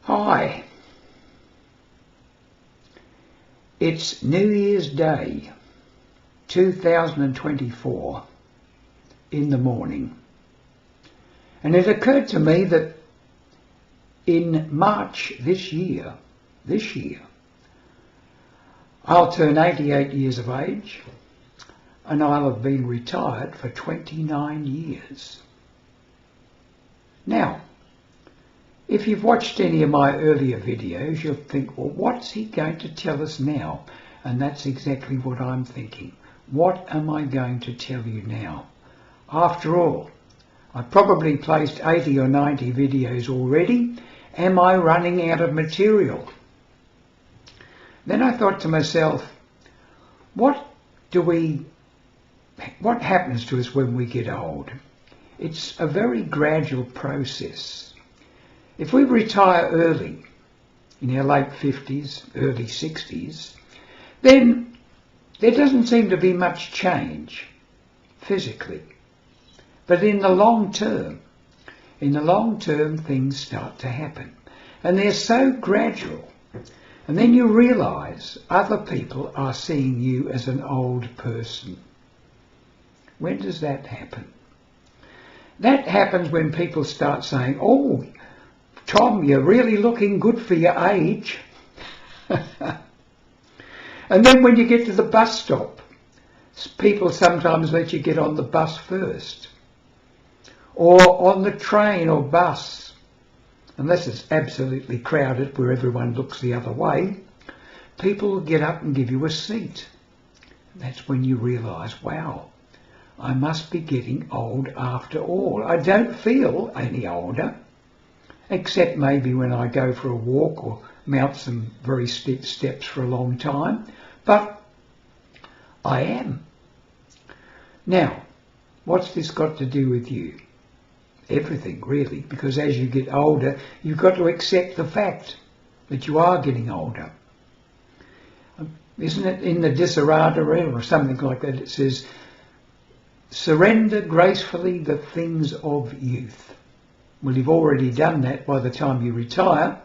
Hi, it's New Year's Day 2024 in the morning, and it occurred to me that in March this year I'll turn 88 years of age and I'll have been retired for 29 years. Now, if you've watched any of my earlier videos, you'll think, well, what's he going to tell us now? And that's exactly what I'm thinking. What am I going to tell you now? After all, I've probably placed 80 or 90 videos already. Am I running out of material? Then I thought to myself, what happens to us when we get old? It's a very gradual process. If we retire early, in our late 50s, early 60s, then there doesn't seem to be much change physically. But in the long term things start to happen. And they're so gradual. And then you realise other people are seeing you as an old person. When does that happen? That happens when people start saying, oh, Tom, you're really looking good for your age. And then when you get to the bus stop, people sometimes let you get on the bus first. Or on the train or bus, unless it's absolutely crowded where everyone looks the other way, people will get up and give you a seat. That's when you realise, wow, I must be getting old after all. I don't feel any older, except maybe when I go for a walk or mount some very steep steps for a long time, but I am. Now, what's this got to do with you? Everything, really, because as you get older, you've got to accept the fact that you are getting older. Isn't it in the Desiderata or something like that? It says, surrender gracefully the things of youth. Well, you've already done that by the time you retire.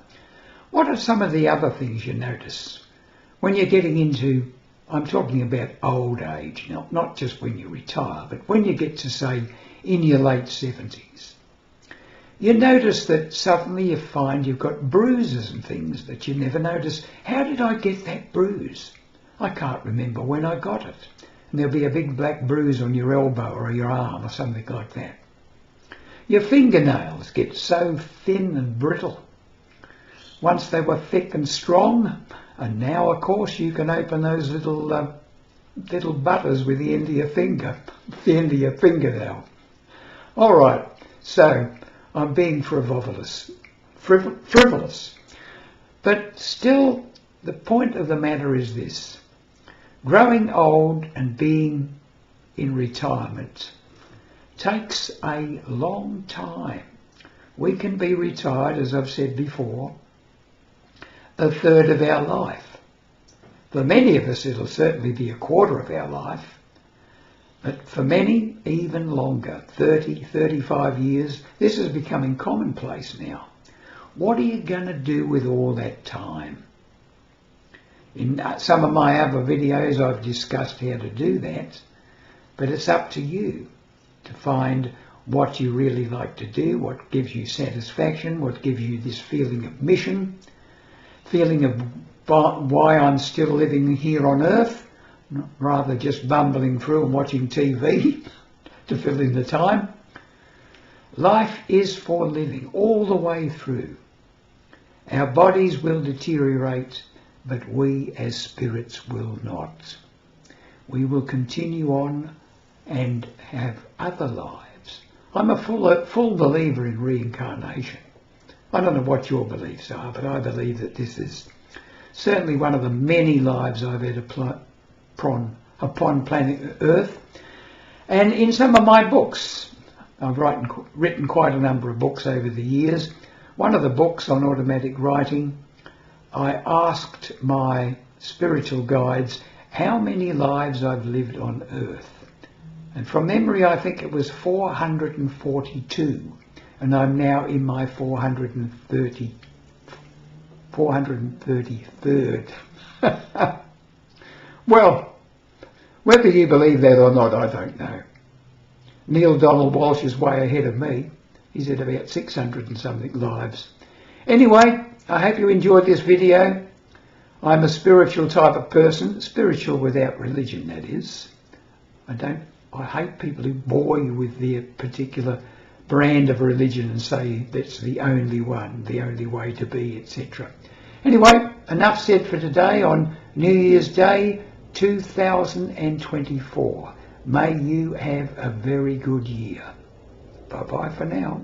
What are some of the other things you notice when you're getting into, I'm talking about old age, not just when you retire, but when you get to, say, in your late 70s. You notice that suddenly you find you've got bruises and things that you never noticed. How did I get that bruise? I can't remember when I got it. And there'll be a big black bruise on your elbow or your arm or something like that. Your fingernails get so thin and brittle. Once they were thick and strong, and now, of course, you can open those little butters with the end of your finger, the end of your fingernail. All right, so I'm being frivolous. But still, the point of the matter is this. Growing old and being in retirement takes a long time. We can be retired, as I've said before, a third of our life. For many of us, it'll certainly be a quarter of our life. But for many, even longer, 30, 35 years, this is becoming commonplace now. What are you going to do with all that time? In some of my other videos, I've discussed how to do that, but it's up to you to find what you really like to do, what gives you satisfaction, what gives you this feeling of mission, feeling of why I'm still living here on earth, rather just bumbling through and watching TV to fill in the time. Life is for living all the way through. Our bodies will deteriorate, but we as spirits will not. We will continue on and have other lives. I'm a full believer in reincarnation. I don't know what your beliefs are, but I believe that this is certainly one of the many lives I've had upon planet Earth. And in some of my books, I've written quite a number of books over the years. One of the books on automatic writing, I asked my spiritual guides how many lives I've lived on Earth. And from memory, I think it was 442. And I'm now in my 433rd 433rd. Well, whether you believe that or not, I don't know. Neil Donald Walsh is way ahead of me. He's at about 600 and something lives. Anyway, I hope you enjoyed this video. I'm a spiritual type of person, spiritual without religion, that is. I hate people who bore you with their particular brand of religion and say that's the only one, the only way to be, etc. Anyway, enough said for today on New Year's Day 2024. May you have a very good year. Bye-bye for now.